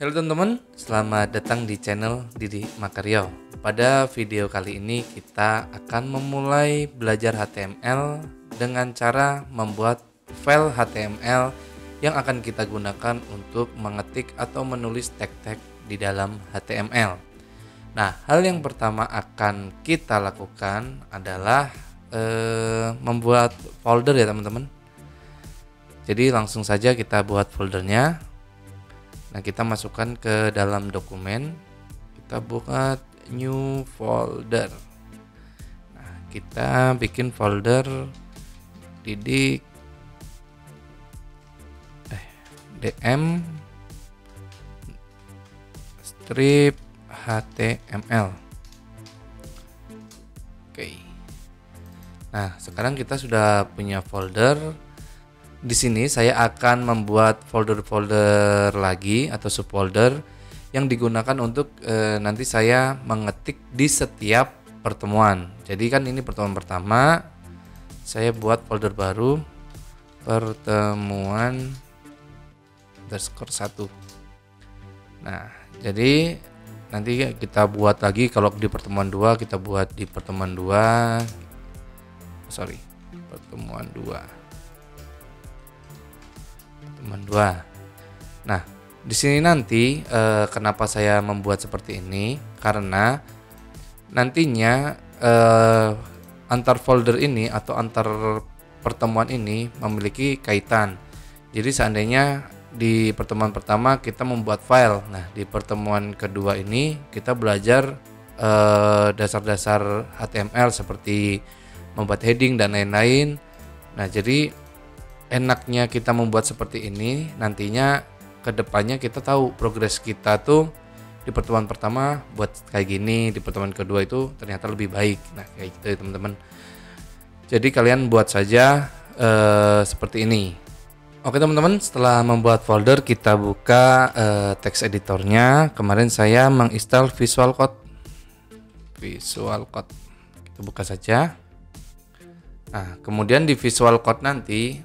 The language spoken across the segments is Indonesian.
Halo teman-teman, selamat datang di channel Didi Makario. Pada video kali ini kita akan memulai belajar HTML dengan cara membuat file HTML yang akan kita gunakan untuk mengetik atau menulis tag-tag di dalam HTML. Nah, hal yang pertama akan kita lakukan adalah membuat folder ya teman-teman. Jadi langsung saja kita buat foldernya. Nah, kita masukkan ke dalam dokumen, kita buat new folder. Nah, kita bikin folder Didik DM strip HTML. Oke. Nah, sekarang kita sudah punya folder. Di sini saya akan membuat folder-folder lagi atau subfolder yang digunakan untuk nanti saya mengetik di setiap pertemuan. Jadi kan ini pertemuan pertama, saya buat folder baru pertemuan _1. Nah, jadi nanti kita buat lagi kalau di pertemuan 2 kita buat di pertemuan 2. Pertemuan 2. Nah, di sini nanti kenapa saya membuat seperti ini? Karena nantinya antar folder ini atau antar pertemuan ini memiliki kaitan. Jadi seandainya di pertemuan pertama kita membuat file, nah di pertemuan kedua ini kita belajar dasar-dasar HTML seperti membuat heading dan lain-lain. Nah, jadi enaknya kita membuat seperti ini, nantinya kedepannya kita tahu progres kita tuh di pertemuan pertama buat kayak gini, di pertemuan kedua itu ternyata lebih baik. Nah, kayak gitu ya teman-teman. Jadi kalian buat saja seperti ini. Oke teman-teman, setelah membuat folder kita buka text editornya. Kemarin saya menginstal Visual Code. Kita buka saja. Nah, kemudian di Visual Code nanti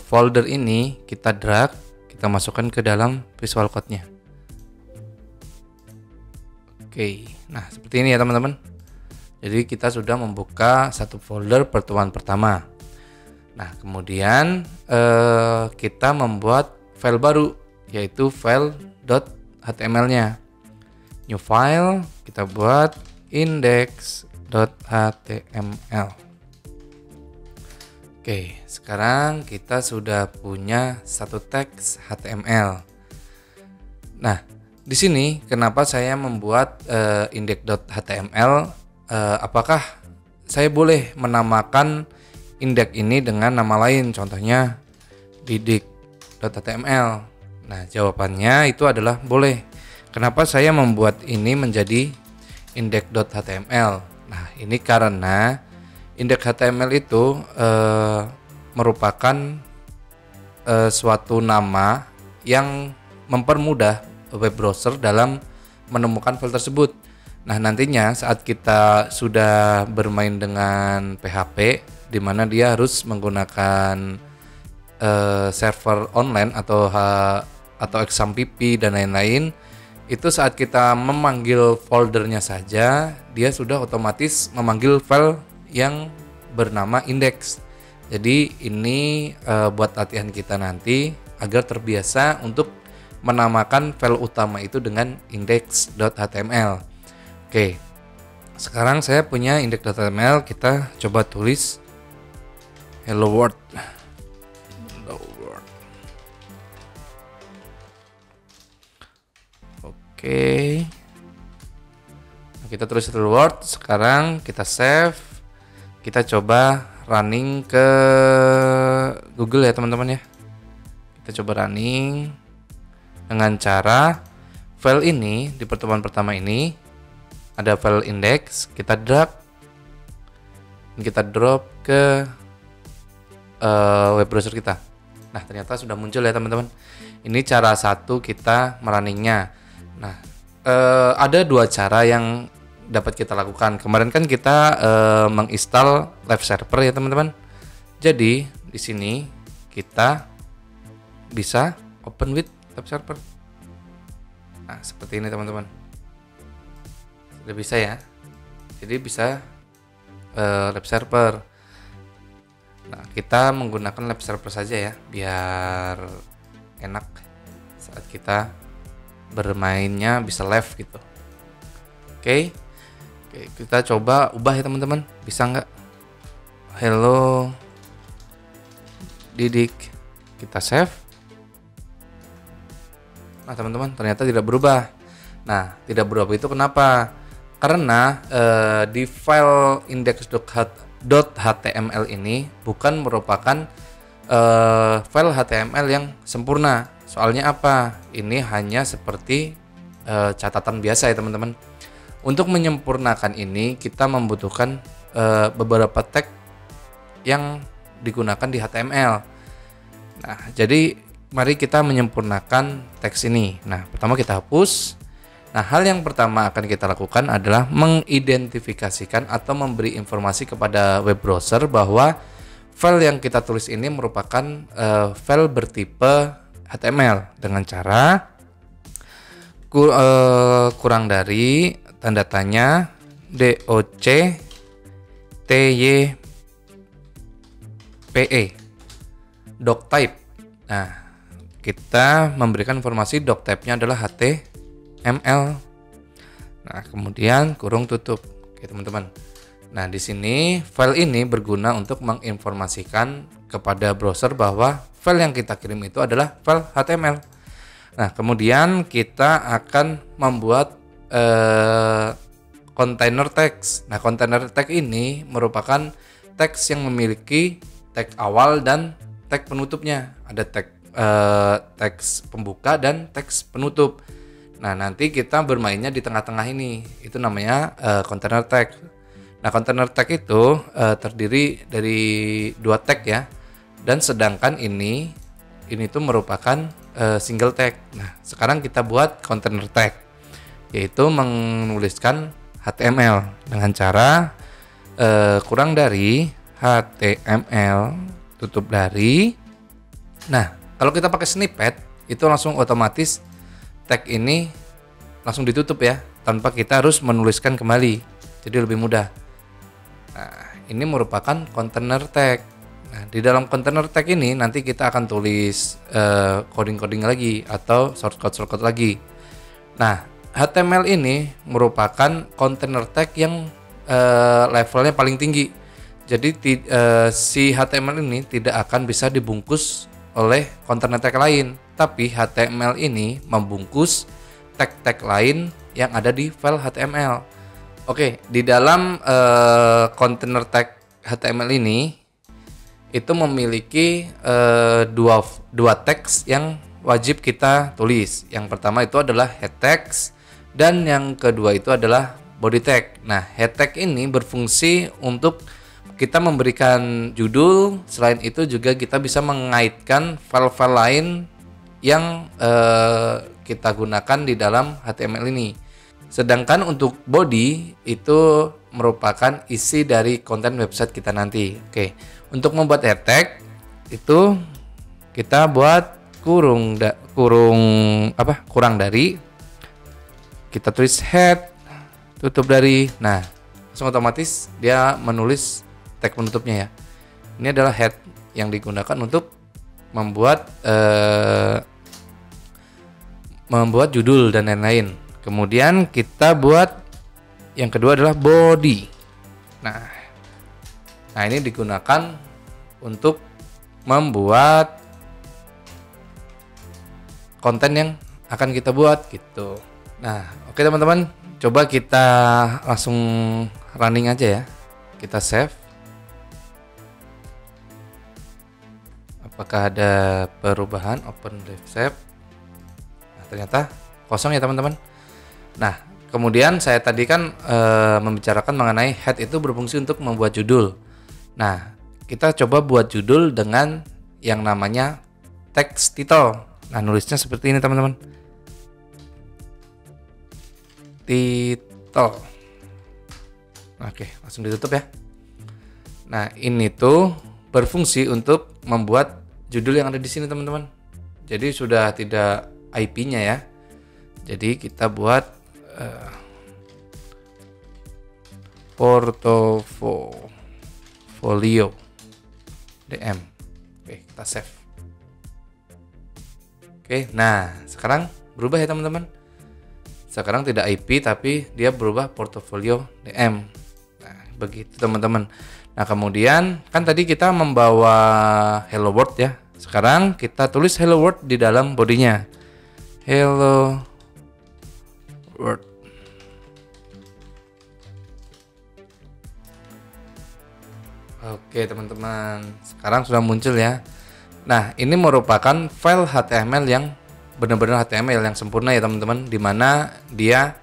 folder ini kita drag, kita masukkan ke dalam Visual Code-nya. Oke, nah seperti ini ya teman-teman. Jadi kita sudah membuka satu folder pertemuan pertama. Nah, kemudian kita membuat file baru, yaitu file.html-nya. New file, kita buat index.html. Oke, sekarang kita sudah punya satu teks HTML. Nah, di sini kenapa saya membuat index.html? Apakah saya boleh menamakan index ini dengan nama lain, contohnya didik.html? Nah, jawabannya itu adalah boleh. Kenapa saya membuat ini menjadi index.html? Nah, ini karena index HTML itu merupakan suatu nama yang mempermudah web browser dalam menemukan file tersebut. Nah, nantinya saat kita sudah bermain dengan PHP, di mana dia harus menggunakan server online atau XAMPP dan lain-lain, itu saat kita memanggil foldernya saja, dia sudah otomatis memanggil file yang bernama index. Jadi ini buat latihan kita nanti agar terbiasa untuk menamakan file utama itu dengan index.html. Oke, sekarang saya punya index.html. Kita coba tulis hello world. Oke, kita tulis hello world. Sekarang kita save. Kita coba running ke Google ya teman-teman ya. Kita coba running dengan cara file ini di pertemuan pertama ini ada file index, kita drag dan kita drop ke web browser kita. Nah, ternyata sudah muncul ya teman-teman. Ini cara satu kita merunningnya. Nah, ada dua cara yang dapat kita lakukan. Kemarin kan kita menginstal live server ya teman-teman. Jadi di sini kita bisa open with live server. Nah, seperti ini teman-teman. Sudah bisa ya. Jadi bisa lab server. Nah, kita menggunakan lab server saja ya, biar enak saat kita bermainnya bisa live gitu. Oke, kita coba ubah ya teman-teman. Bisa nggak? Hello Didik. Kita save. Nah teman-teman, ternyata tidak berubah. Nah, tidak berubah itu kenapa? Karena di file index.html ini bukan merupakan file HTML yang sempurna. Soalnya apa? Ini hanya seperti catatan biasa ya teman-teman. Untuk menyempurnakan ini kita membutuhkan beberapa tag yang digunakan di HTML. Nah, jadi mari kita menyempurnakan teks ini. Nah, pertama kita hapus. Nah, hal yang pertama akan kita lakukan adalah mengidentifikasikan atau memberi informasi kepada web browser bahwa file yang kita tulis ini merupakan file bertipe HTML dengan cara kurang dari tanda tanya doctype doctype. Nah, kita memberikan informasi doctype-nya adalah HTML. Nah, kemudian kurung tutup. Oke, teman-teman. Nah, di sini file ini berguna untuk menginformasikan kepada browser bahwa file yang kita kirim itu adalah file HTML. Nah, kemudian kita akan membuat container text. Nah, container text ini merupakan teks yang memiliki tag awal dan tag penutupnya. Ada teks pembuka dan teks penutup. Nah, nanti kita bermainnya di tengah-tengah ini. Itu namanya container tag. Nah, container tag itu terdiri dari 2 tag ya. Dan sedangkan ini tuh merupakan single tag. Nah, sekarang kita buat container tag, yaitu menuliskan HTML dengan cara kurang dari HTML tutup dari. Nah, kalau kita pakai snippet itu langsung otomatis tag ini langsung ditutup ya, tanpa kita harus menuliskan kembali. Jadi lebih mudah. Nah, ini merupakan container tag. Nah, di dalam container tag ini nanti kita akan tulis coding-coding lagi atau shortcut lagi. Nah, HTML ini merupakan container tag yang levelnya paling tinggi. Jadi si HTML ini tidak akan bisa dibungkus oleh container tag lain, tapi HTML ini membungkus tag-tag lain yang ada di file HTML. Oke, di dalam container tag HTML ini itu memiliki dua teks yang wajib kita tulis. Yang pertama itu adalah head text dan yang kedua itu adalah body tag. Nah, head tag ini berfungsi untuk kita memberikan judul. Selain itu juga kita bisa mengaitkan file-file lain yang kita gunakan di dalam HTML ini. Sedangkan untuk body itu merupakan isi dari konten website kita nanti. Oke, untuk membuat head tag itu kita buat kurang dari, kita tulis head tutup dari. Nah, langsung otomatis dia menulis tag penutupnya ya. Ini adalah head yang digunakan untuk membuat judul dan lain-lain. Kemudian kita buat yang kedua adalah body. Nah ini digunakan untuk membuat konten yang akan kita buat gitu. Nah, oke teman-teman, coba kita langsung running aja ya. Kita save. Apakah ada perubahan? Open live save. Nah, ternyata kosong ya teman-teman. Nah, kemudian saya tadi kan membicarakan mengenai head itu berfungsi untuk membuat judul. Nah, kita coba buat judul dengan yang namanya text title. Nah, nulisnya seperti ini teman-teman. Title. Oke, langsung ditutup ya. Nah, ini tuh berfungsi untuk membuat judul yang ada di sini teman-teman. Jadi sudah tidak IP-nya ya. Jadi kita buat portofolio DM. Oke, kita save. Oke, nah sekarang berubah ya teman-teman. Sekarang tidak IP tapi dia berubah portofolio DM. Nah, begitu teman-teman. Nah, kemudian kan tadi kita membawa hello world ya. Sekarang kita tulis hello world di dalam bodinya. Hello world. Oke teman-teman, sekarang sudah muncul ya. Nah, ini merupakan file HTML yang benar-benar HTML yang sempurna ya teman-teman, dimana dia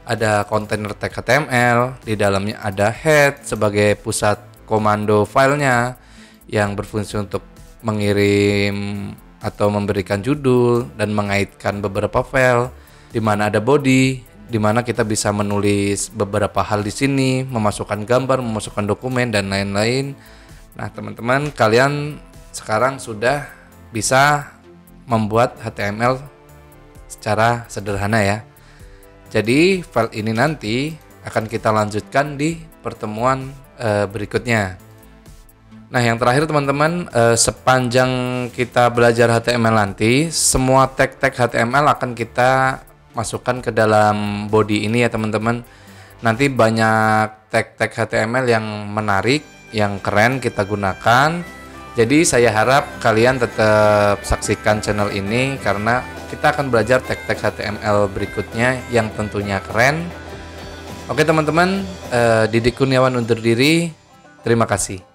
ada kontainer tag HTML, di dalamnya ada head sebagai pusat komando filenya yang berfungsi untuk mengirim atau memberikan judul dan mengaitkan beberapa file, dimana ada body, dimana kita bisa menulis beberapa hal di sini, memasukkan gambar, memasukkan dokumen dan lain-lain. Nah, teman-teman, kalian sekarang sudah bisa membuat HTML secara sederhana ya. Jadi file ini nanti akan kita lanjutkan di pertemuan berikutnya. Nah, yang terakhir teman-teman, sepanjang kita belajar HTML nanti, semua tag-tag HTML akan kita masukkan ke dalam body ini ya teman-teman. Nanti banyak tag-tag HTML yang menarik, yang keren kita gunakan. Jadi saya harap kalian tetap saksikan channel ini karena kita akan belajar tag-tag HTML berikutnya yang tentunya keren. Oke teman-teman, Didik Kurniawan undur diri. Terima kasih.